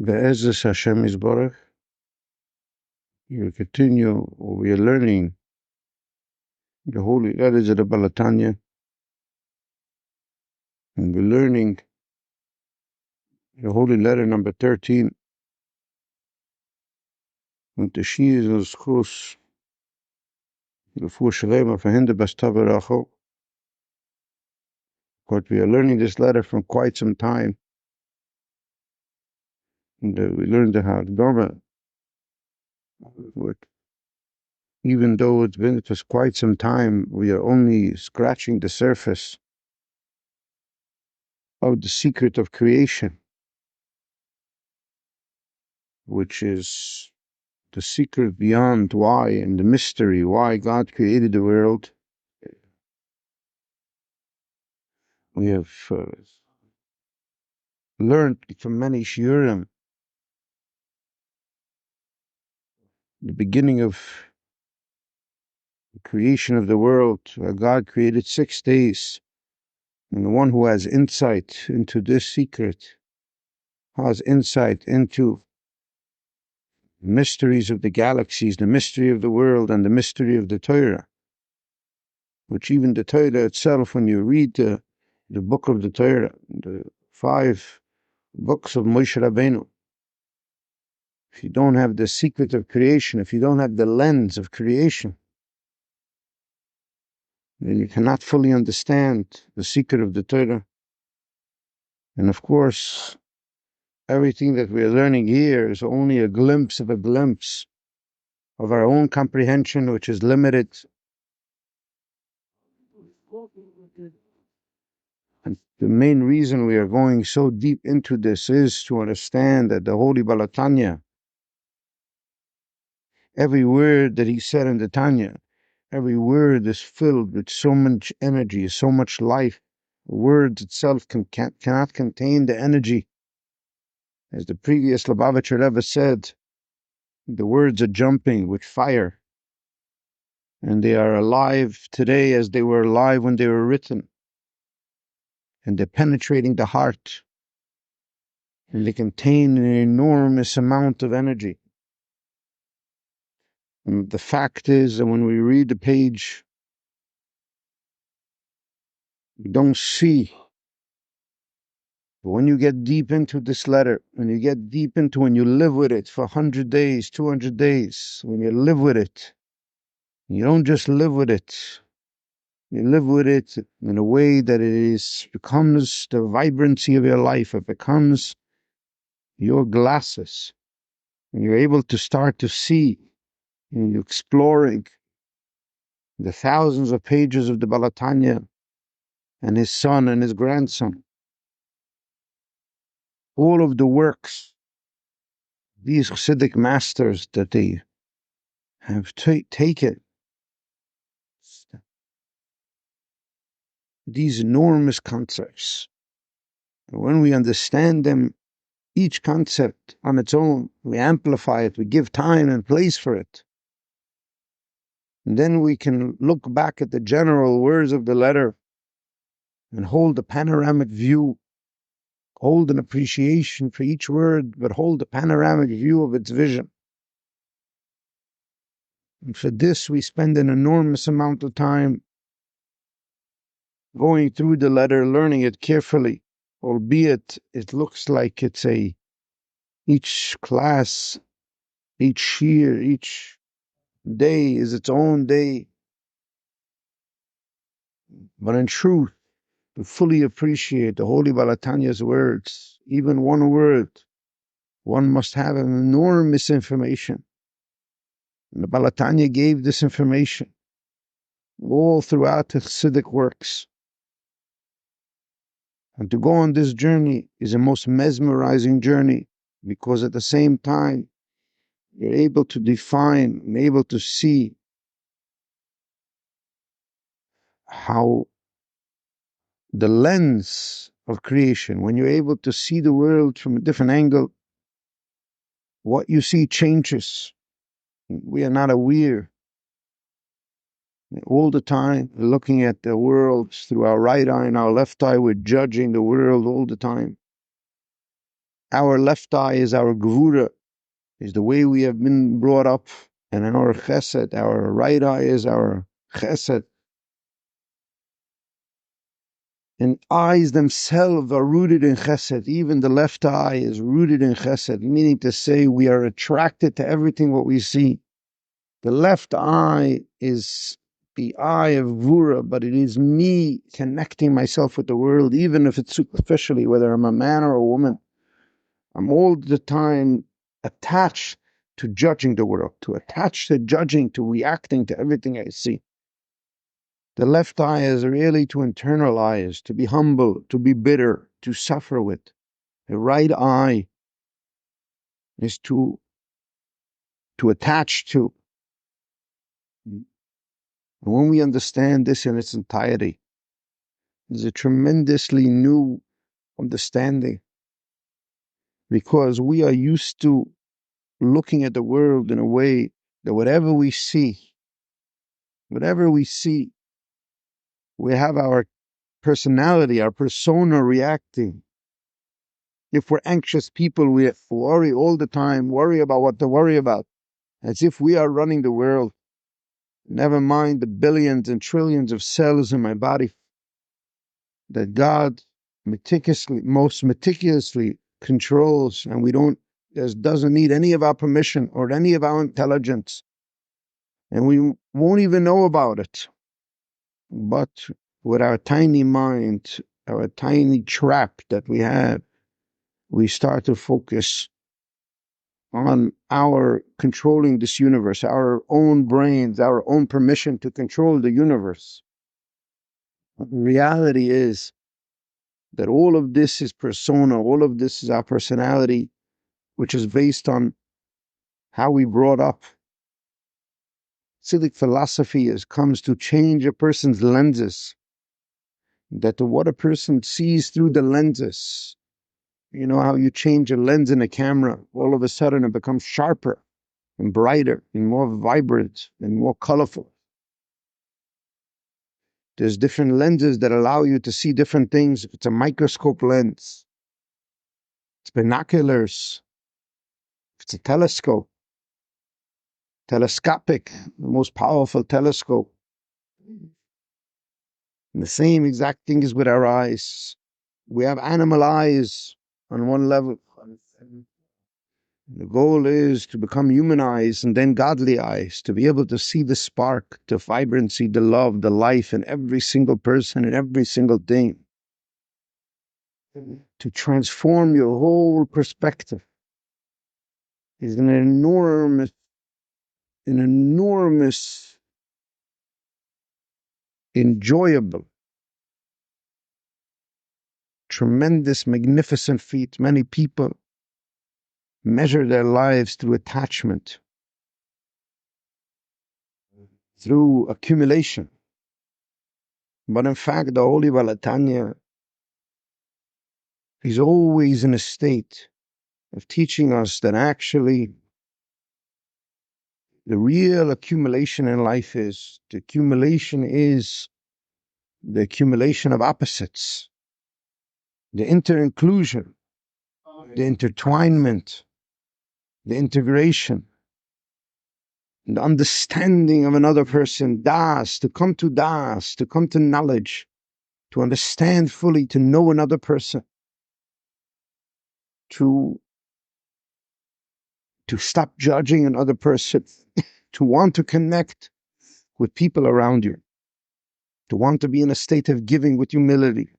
Ve'ezes Hashem Yisborach. We continue, or we are learning the holy letters of the Balatanya, and we're learning the holy letter number 13. Und the Shia is als Kurs, the four Shalema for Hinde Bestowed. But we are learning this letter from quite some time. And we learned the Hagdama. Even though it's been for quite some time, we are only scratching the surface of the secret of creation, which is the secret beyond why, and the mystery why God created the world. We have learned from many shiurim the beginning of the creation of the world, where God created 6 days, and the one who has insight into this secret has insight into mysteries of the galaxies, the mystery of the world, and the mystery of the Torah, which even the Torah itself, when you read the book of the Torah, the 5 books of Moshe Rabbeinu, if you don't have the secret of creation, if you don't have the lens of creation, then you cannot fully understand the secret of the Torah. And of course, everything that we are learning here is only a glimpse of our own comprehension, which is limited. And the main reason we are going so deep into this is to understand that the Holy Balatanya, every word that he said in the Tanya, every word is filled with so much energy, so much life. Words itself cannot contain the energy. As the previous Lubavitcher Rebbe said, the words are jumping with fire, and they are alive today as they were alive when they were written. And they're penetrating the heart, and they contain an enormous amount of energy. And the fact is that when we read the page, we don't see. But when you get deep into this letter, when you live with it for 100 days, 200 days, when you live with it, you don't just live with it, you live with it in a way that becomes the vibrancy of your life. It becomes your glasses. And you're able to start to see, and you're exploring the thousands of pages of the Balatanya and his son and his grandson. All of the works, these Chassidic masters that they have taken, these enormous concepts. And when we understand them, each concept on its own, we amplify it, we give time and place for it. And then we can look back at the general words of the letter and hold a panoramic view, hold an appreciation for each word, but hold a panoramic view of its vision. And for this, we spend an enormous amount of time going through the letter, learning it carefully, albeit it looks like it's each class, each year, each day is its own day. But in truth, to fully appreciate the Holy Balatanya's words, even one word, one must have an enormous information. And the Balatanya gave this information all throughout the Chassidic works. And to go on this journey is a most mesmerizing journey, because at the same time, you're able to define and able to see how the lens of creation, when you're able to see the world from a different angle, what you see changes. We are not aware. All the time, we're looking at the world through our right eye and our left eye, we're judging the world all the time. Our left eye is our Gevurah, is the way we have been brought up, and in our Chesed, our right eye is our Chesed. And eyes themselves are rooted in Chesed. Even the left eye is rooted in Chesed, meaning to say we are attracted to everything what we see. The left eye is the eye of Gevurah, but it is me connecting myself with the world, even if it's superficially, whether I'm a man or a woman. I'm all the time attached to judging the world, to attach to judging, to reacting to everything I see. The left eye is really to internalize, to be humble, to be bitter, to suffer with. The right eye is to attach to. And when we understand this in its entirety, there's a tremendously new understanding, because we are used to looking at the world in a way that whatever we see, we have our personality, our persona reacting. If we're anxious people, we worry all the time, worry about what to worry about, as if we are running the world. Never mind the billions and trillions of cells in my body that God most meticulously controls, and we doesn't need any of our permission or any of our intelligence, and we won't even know about it. But with our tiny mind, our tiny trap that we have, we start to focus on our controlling this universe, our own brains, our own permission to control the universe. The reality is that all of this is persona, all of this is our personality, which is based on how we brought up. Civic philosophy comes to change a person's lenses, that what a person sees through the lenses. You know how you change a lens in a camera, all of a sudden it becomes sharper and brighter and more vibrant and more colorful. There's different lenses that allow you to see different things. If it's a microscope lens, it's binoculars, if it's a telescope, telescopic, the most powerful telescope. And the same exact thing is with our eyes. We have animal eyes on one level. The goal is to become human eyes and then godly eyes, to be able to see the spark, the vibrancy, the love, the life in every single person and every single thing. To transform your whole perspective is an enormous, enjoyable, tremendous, magnificent feat. Many people measure their lives through attachment, through accumulation. But in fact, the Holy Balatanya is always in a state of teaching us that actually the real accumulation in life is the accumulation of opposites, the inter-inclusion, the intertwinement, the integration, the understanding of another person, to come to knowledge, to understand fully, to know another person, to stop judging another person, to want to connect with people around you, to want to be in a state of giving with humility.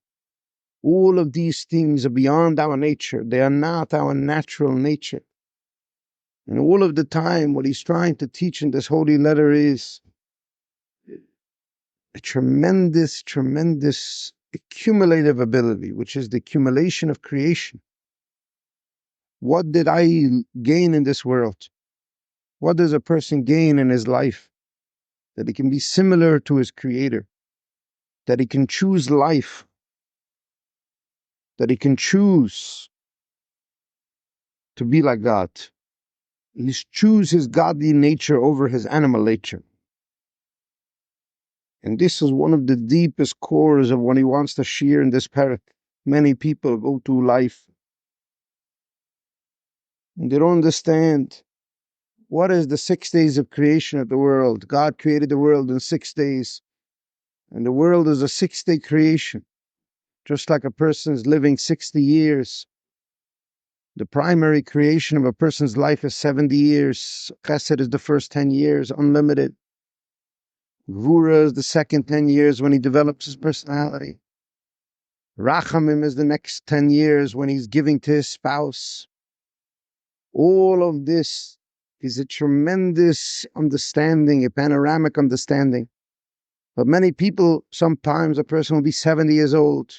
All of these things are beyond our nature. They are not our natural nature. And all of the time, what he's trying to teach in this holy letter is a tremendous, tremendous accumulative ability, which is the accumulation of creation. What did I gain in this world? What does a person gain in his life? That he can be similar to his creator, that he can choose life, that he can choose to be like God. He choose his godly nature over his animal nature. And this is one of the deepest cores of what he wants to share in this parak. Many people go through life And they don't understand what is the 6 days of creation of the world. God created the world in 6 days. And the world is a 6-day creation. Just like a person is living 60 years. The primary creation of a person's life is 70 years. Chesed is the first 10 years, unlimited. Gevurah is the second 10 years when he develops his personality. Rachamim is the next 10 years when he's giving to his spouse. All of this is a tremendous understanding, a panoramic understanding. But many people, sometimes a person will be 70 years old,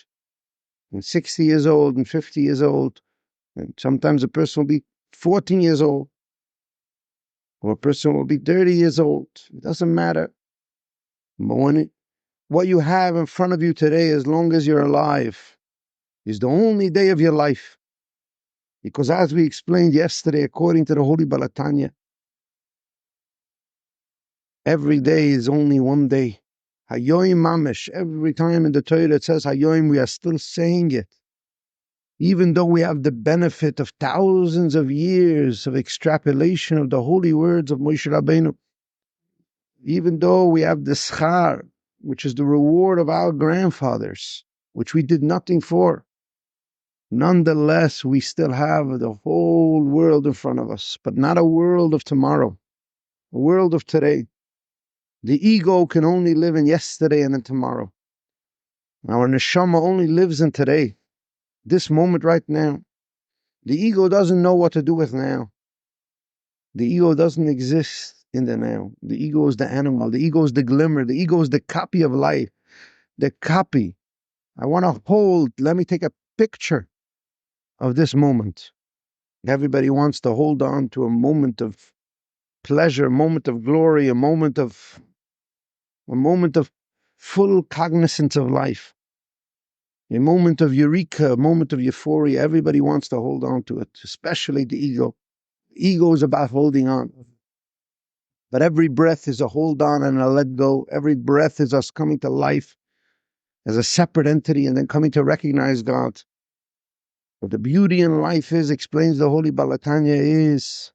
and 60 years old, and 50 years old. And sometimes a person will be 14 years old, or a person will be 30 years old. It doesn't matter. But what you have in front of you today, as long as you're alive, is the only day of your life. Because as we explained yesterday, according to the Holy Balatanya, every day is only one day. Hayoim mamish. Every time in the Torah it says Hayoim, we are still saying it. Even though we have the benefit of thousands of years of extrapolation of the holy words of Moshe Rabbeinu, even though we have the schar, which is the reward of our grandfathers, which we did nothing for, nonetheless, we still have the whole world in front of us, but not a world of tomorrow, a world of today. The ego can only live in yesterday and in tomorrow. Our neshama only lives in today, this moment right now. The ego doesn't know what to do with now. The ego doesn't exist in the now. The ego is the animal. The ego is the glimmer. The ego is the copy of life. The copy. I want to hold, let me take a picture of this moment. Everybody wants to hold on to a moment of pleasure, a moment of glory, a moment of full cognizance of life, a moment of eureka, a moment of euphoria. Everybody wants to hold on to it, especially the ego. Ego is about holding on. But every breath is a hold on and a let go. Every breath is us coming to life as a separate entity and then coming to recognize God. But the beauty in life is, explains the Holy Balatanya, is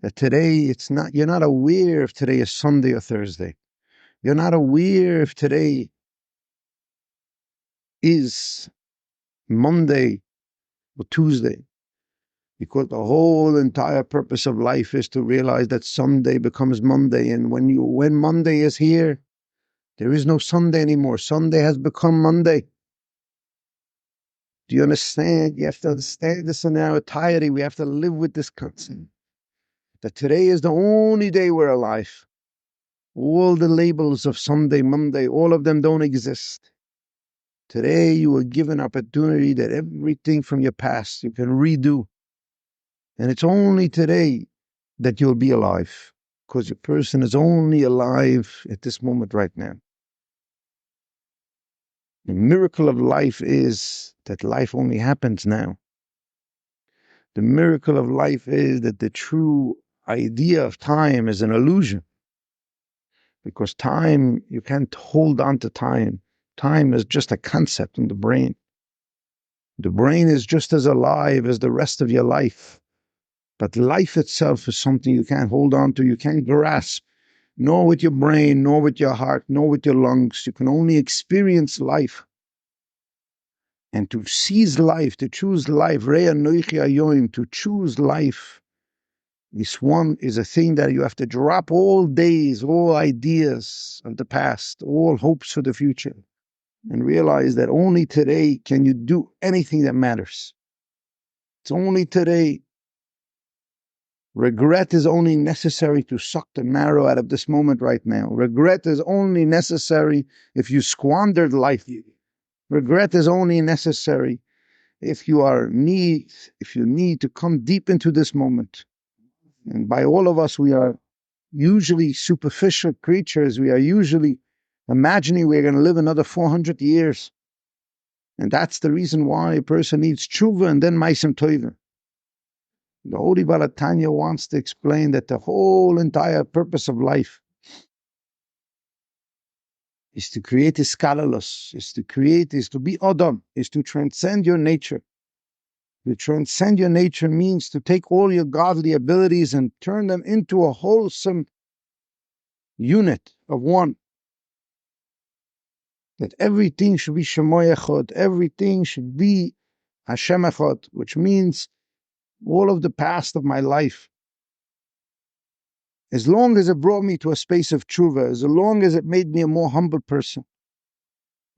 that today you're not aware if today is Sunday or Thursday. You're not aware if today is Monday or Tuesday. Because the whole entire purpose of life is to realize that someday becomes Monday. And when Monday is here, there is no Sunday anymore. Sunday has become Monday. Do you understand? You have to understand this in our entirety. We have to live with this concept. That today is the only day we're alive. All the labels of Sunday, Monday, all of them don't exist. Today you were given opportunity that everything from your past you can redo. And it's only today that you'll be alive, because your person is only alive at this moment right now. The miracle of life is that life only happens now. The miracle of life is that the true idea of time is an illusion. Because time, you can't hold on to time. Time is just a concept in the brain. The brain is just as alive as the rest of your life. But life itself is something you can't hold on to, you can't grasp, nor with your brain, nor with your heart, nor with your lungs. You can only experience life. And to seize life, to choose life, to choose life, this one is a thing that you have to drop all days, all ideas of the past, all hopes for the future, and realize that only today can you do anything that matters. It's only today. Regret is only necessary to suck the marrow out of this moment right now. Regret is only necessary if you squandered life. Regret is only necessary if you need to come deep into this moment. And by all of us, we are usually superficial creatures. We are usually imagining we're going to live another 400 years. And that's the reason why a person needs tshuva and then ma'asim tovim. The Holy Balatanya wants to explain that the whole entire purpose of life is to create iskalolus, is to be Adam, is to transcend your nature. To transcend your nature means to take all your godly abilities and turn them into a wholesome unit of one. That everything should be Shemoy Echad, everything should be Hashem Echad, which means all of the past of my life, as long as it brought me to a space of tshuva, as long as it made me a more humble person,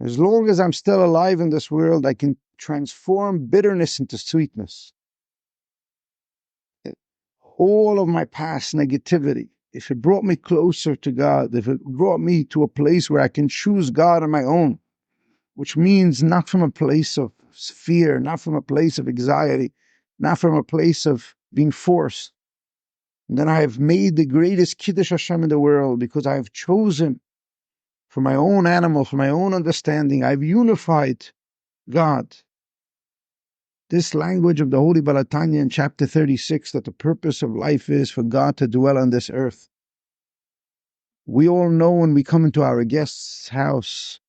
as long as I'm still alive in this world, I can transform bitterness into sweetness. All of my past negativity, if it brought me closer to God, if it brought me to a place where I can choose God on my own, which means not from a place of fear, not from a place of anxiety, not from a place of being forced, and then I have made the greatest Kiddush Hashem in the world because I have chosen for my own animal, for my own understanding, I've unified God. This language of the Holy Balatanya in chapter 36, that the purpose of life is for God to dwell on this earth. We all know when we come into our guest's house,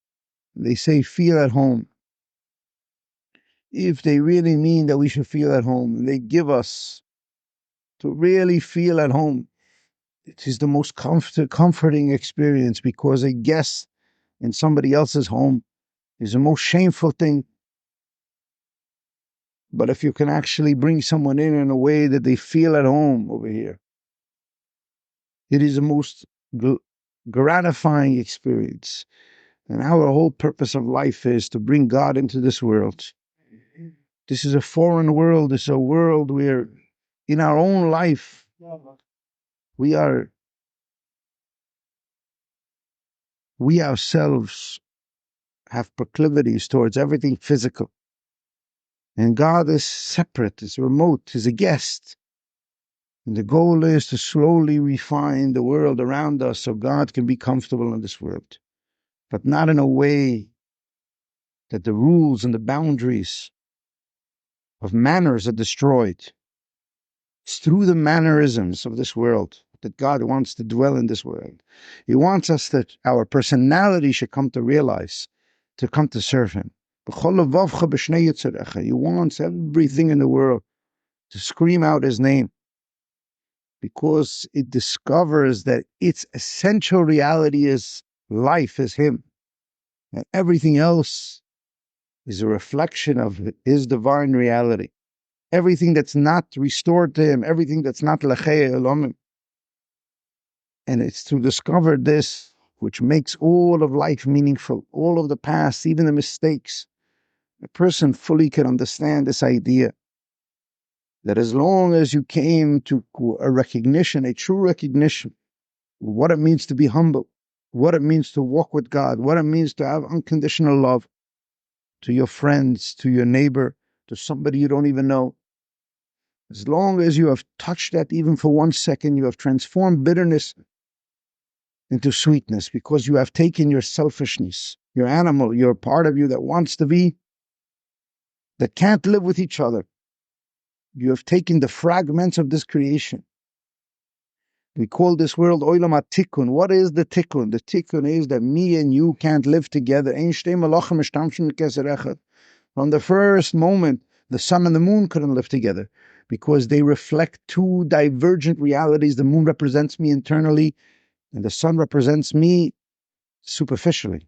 they say, feel at home. If they really mean that we should feel at home, they give us to really feel at home. It is the most comforting experience, because a guest in somebody else's home is the most shameful thing. But if you can actually bring someone in a way that they feel at home over here, it is the most gratifying experience. And our whole purpose of life is to bring God into this world. This is a foreign world. It's a world where in our own life, we ourselves have proclivities towards everything physical. And God is separate, is remote, is a guest. And the goal is to slowly refine the world around us so God can be comfortable in this world, but not in a way that the rules and the boundaries of manners are destroyed. It's through the mannerisms of this world that God wants to dwell in this world. He wants us that our personality should come to realize, to come to serve Him. He wants everything in the world to scream out His name, because it discovers that its essential reality is life, is Him. And everything else is a reflection of His divine reality. Everything that's not restored to Him, everything that's not lechei elamim. And it's to discover this which makes all of life meaningful, all of the past, even the mistakes. A person fully can understand this idea that as long as you came to a recognition, a true recognition, what it means to be humble, what it means to walk with God, what it means to have unconditional love to your friends, to your neighbor, to somebody you don't even know. As long as you have touched that even for 1 second, you have transformed bitterness into sweetness, because you have taken your selfishness, your animal, your part of you that wants to be, that can't live with each other. You have taken the fragments of this creation. We call this world Olam HaTikkun. What is the Tikkun? The Tikkun is that me and you can't live together. From the first moment, the sun and the moon couldn't live together, because they reflect two divergent realities. The moon represents me internally, and the sun represents me superficially.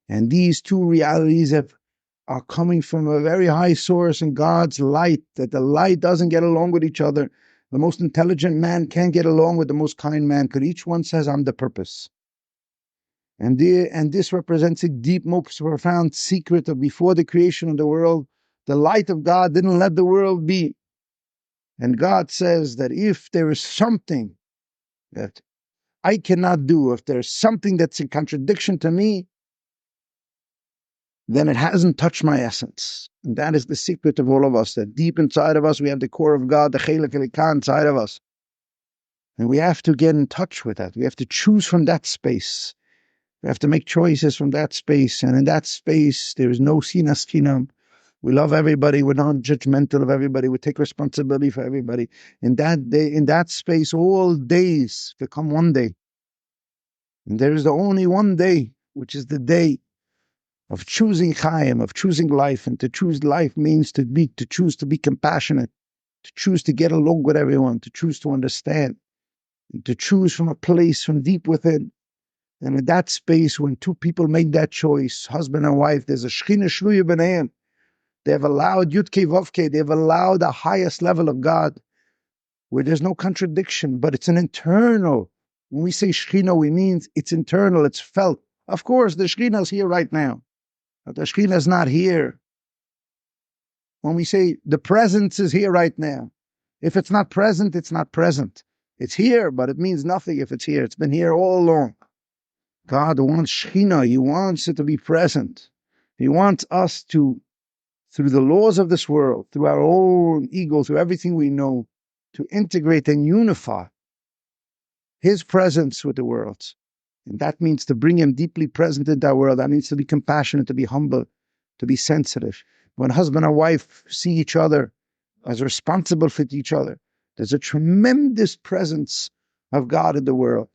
And these two realities are coming from a very high source in God's light, that the light doesn't get along with each other. The most intelligent man can't get along with the most kind man, because each one says, I'm the purpose. And this represents a deep, most profound secret of before the creation of the world, the light of God didn't let the world be. And God says that if there is something that I cannot do, if there's something that's in contradiction to me, then it hasn't touched my essence. And that is the secret of all of us, that deep inside of us, we have the core of God, the Chelek Elikah inside of us. And we have to get in touch with that. We have to choose from that space. We have to make choices from that space. And in that space, there is no sinas chinam. We love everybody. We're not judgmental of everybody. We take responsibility for everybody. In that day, in that space, all days become one day. And there is the only one day, which is the day of choosing Chaim, of choosing life. And to choose life means to choose to be compassionate, to choose to get along with everyone, to choose to understand, and to choose from a place from deep within. And in that space, when two people make that choice, husband and wife, there's a Shechinah shluya b'neihem. They have allowed Yud-Kei Vav-Kei, they have allowed the highest level of God, where there's no contradiction, but it's an internal. When we say Shechinah, we mean it's internal, it's felt. Of course, the Shechinah is here right now, but the Shechinah is not here. When we say the presence is here right now, if it's not present, it's not present. It's here, but it means nothing if it's here. It's been here all along. God wants Shechinah. He wants it to be present. He wants us to, through the laws of this world, through our own ego, through everything we know, to integrate and unify His presence with the world. And that means to bring Him deeply present in our world. That means to be compassionate, to be humble, to be sensitive. When husband and wife see each other as responsible for each other, there's a tremendous presence of God in the world.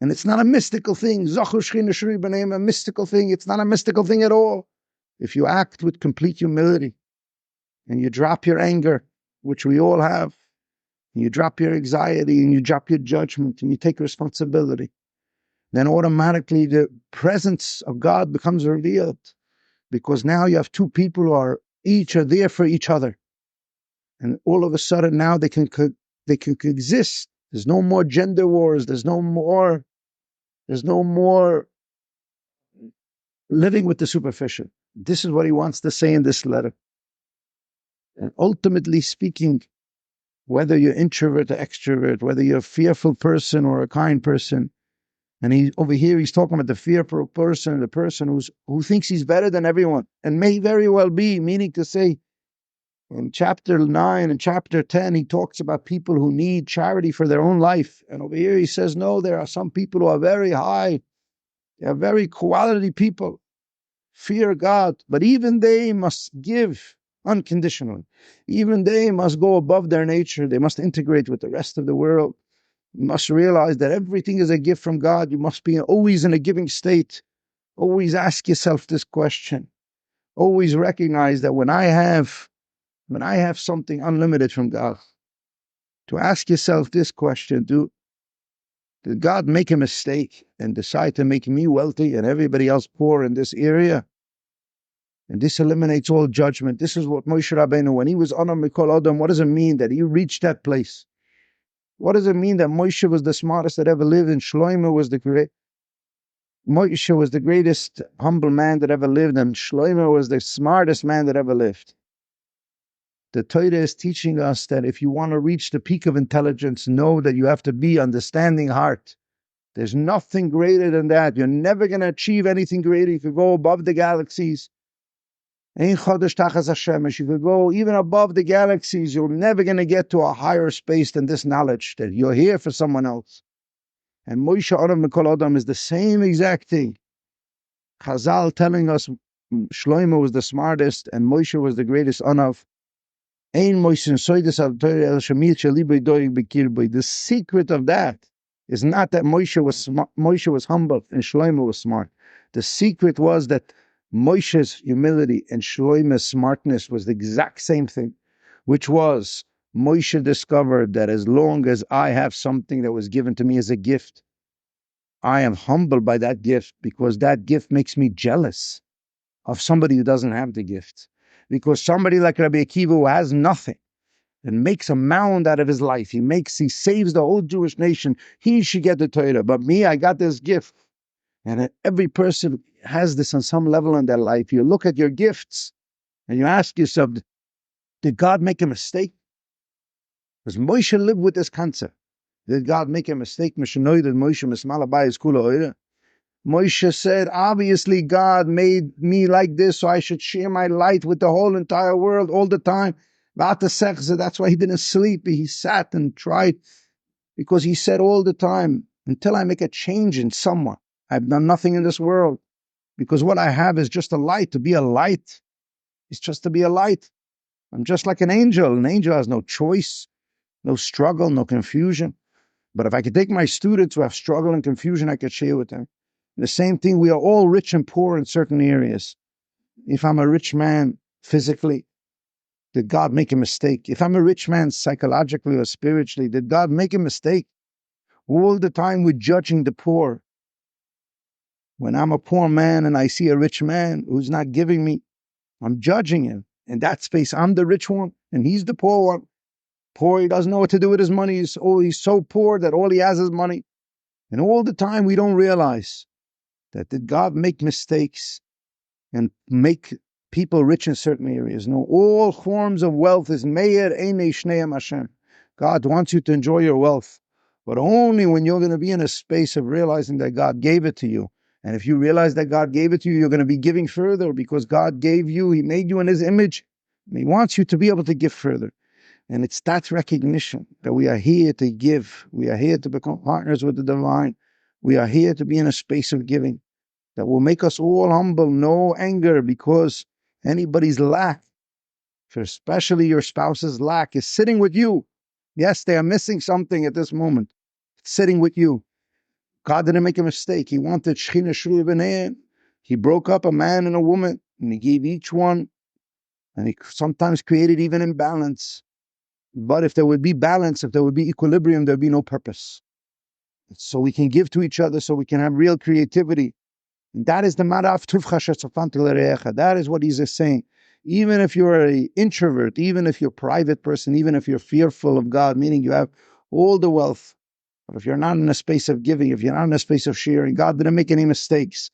And it's not a mystical thing. A mystical thing. It's not a mystical thing at all. If you act with complete humility and you drop your anger, which we all have, and you drop your anxiety and you drop your judgment and you take responsibility, then automatically the presence of God becomes revealed, because now you have two people who are there for each other. And all of a sudden now they can coexist. There's no more gender wars. There's no more living with the superficial. This is what he wants to say in this letter. And ultimately speaking, whether you're introvert or extrovert, whether you're a fearful person or a kind person, and over here he's talking about the fearful person, the person who thinks he's better than everyone, and may very well be, meaning to say, in chapter 9 and chapter 10, he talks about people who need charity for their own life. And over here he says, no, there are some people who are very high. They are very quality people. Fear God. But even they must give unconditionally. Even they must go above their nature. They must integrate with the rest of the world. You must realize that everything is a gift from God. You must be always in a giving state. Always ask yourself this question. Always recognize that when I have something unlimited from God, to ask yourself this question: did God make a mistake and decide to make me wealthy and everybody else poor in this area? And this eliminates all judgment. This is what Moshe Rabbeinu, when he was Anam Mikol Adam, what does it mean that he reached that place? What does it mean that Moshe was the smartest that ever lived and Shlomo was Moshe was the greatest humble man that ever lived and Shlomo was the smartest man that ever lived? The Torah is teaching us that if you want to reach the peak of intelligence, know that you have to be understanding heart. There's nothing greater than that. You're never going to achieve anything greater if you go above the galaxies. If you go even above the galaxies, you're never going to get to a higher space than this knowledge that you're here for someone else. And Moshe Adam Mikol Adam is the same exact thing. Chazal telling us Shlomo was the smartest and Moshe was the greatest Anav. The secret of that is not that Moshe was humble and Shlomo was smart. The secret was that Moshe's humility and Shlomo's smartness was the exact same thing, which was Moshe discovered that as long as I have something that was given to me as a gift, I am humbled by that gift, because that gift makes me jealous of somebody who doesn't have the gift. Because somebody like Rabbi Akiva, who has nothing and makes a mound out of his life, he saves the whole Jewish nation, he should get the Torah. But me, I got this gift. And every person has this on some level in their life. You look at your gifts and you ask yourself, did God make a mistake? Because Moshe lived with this concept. Did God make a mistake? Moshe said, obviously God made me like this, so I should share my light with the whole entire world all the time. That's why he didn't sleep. He sat and tried, because he said all the time, until I make a change in someone, I've done nothing in this world, because what I have is just a light. To be a light is just to be a light. I'm just like an angel. An angel has no choice, no struggle, no confusion. But if I could take my students who have struggle and confusion, I could share with them. The same thing, we are all rich and poor in certain areas. If I'm a rich man physically, did God make a mistake? If I'm a rich man psychologically or spiritually, did God make a mistake? All the time we're judging the poor. When I'm a poor man and I see a rich man who's not giving me, I'm judging him. In that space, I'm the rich one and he's the poor one. Poor, he doesn't know what to do with his money. He's so poor that all he has is money. And all the time we don't realize that did God make mistakes and make people rich in certain areas? No, all forms of wealth is meir einei shneim Hashem. God wants you to enjoy your wealth, but only when you're going to be in a space of realizing that God gave it to you. And if you realize that God gave it to you, you're going to be giving further because God gave you, He made you in His image, and He wants you to be able to give further. And it's that recognition that we are here to give. We are here to become partners with the divine. We are here to be in a space of giving that will make us all humble, no anger, because anybody's lack, especially your spouse's lack, is sitting with you. Yes, they are missing something at this moment. It's sitting with you. God didn't make a mistake. He wanted Shechinah Shruya B'neihen. He broke up a man and a woman, and He gave each one, and He sometimes created even imbalance. But if there would be balance, if there would be equilibrium, there would be no purpose. So we can give to each other, so we can have real creativity. And that is the Maraf Tuvcha Shetzafanta L'Re'echa. That is what He's saying. Even if you're an introvert, even if you're a private person, even if you're fearful of God, meaning you have all the wealth, but if you're not in a space of giving, if you're not in a space of sharing, God didn't make any mistakes.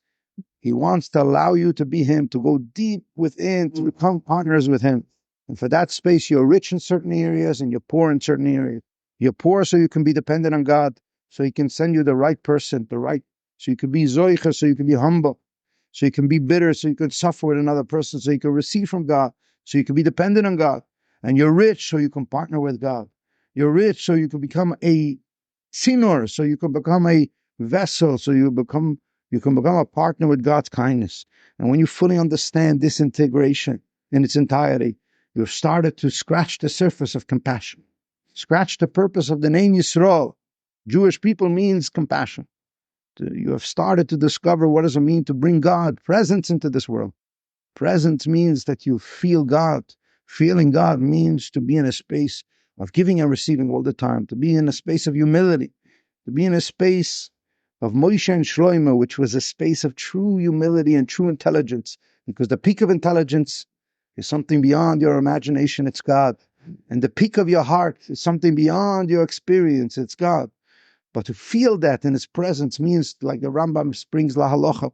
He wants to allow you to be Him, to go deep within, to become partners with Him. And for that space, you're rich in certain areas and you're poor in certain areas. You're poor so you can be dependent on God, so He can send you the right person, so you can be zoicha, so you can be humble, so you can be bitter, so you can suffer with another person, so you can receive from God, so you can be dependent on God. And you're rich so you can partner with God. You're rich so you can become a sinor, so you can become a vessel, so you can become a partner with God's kindness. And when you fully understand this integration in its entirety, you've started to scratch the surface of compassion. Scratch the purpose of the name Yisrael. Jewish people means compassion. You have started to discover what does it mean to bring God, presence into this world. Presence means that you feel God. Feeling God means to be in a space of giving and receiving all the time, to be in a space of humility, to be in a space of Moshe and Shlomo, which was a space of true humility and true intelligence, because the peak of intelligence is something beyond your imagination, it's God. And the peak of your heart is something beyond your experience, it's God. But to feel that in His presence means, like the Rambam brings La Halacha,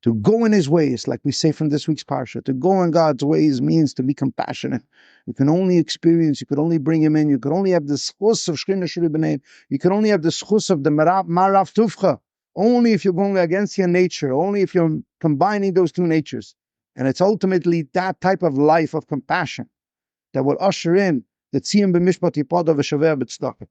to go in His ways, like we say from this week's Parsha. To go in God's ways means to be compassionate. You can only experience, you could only bring Him in, you could only have the schus of Shechinah Shruya B'neihen, you can only have the schus of the Maraf Tuvcha, only if you're going against your nature, only if you're combining those two natures. And it's ultimately that type of life of compassion that will usher in the Tziyim B'mishpat Yipada V'Shaveh B'Tzedakah.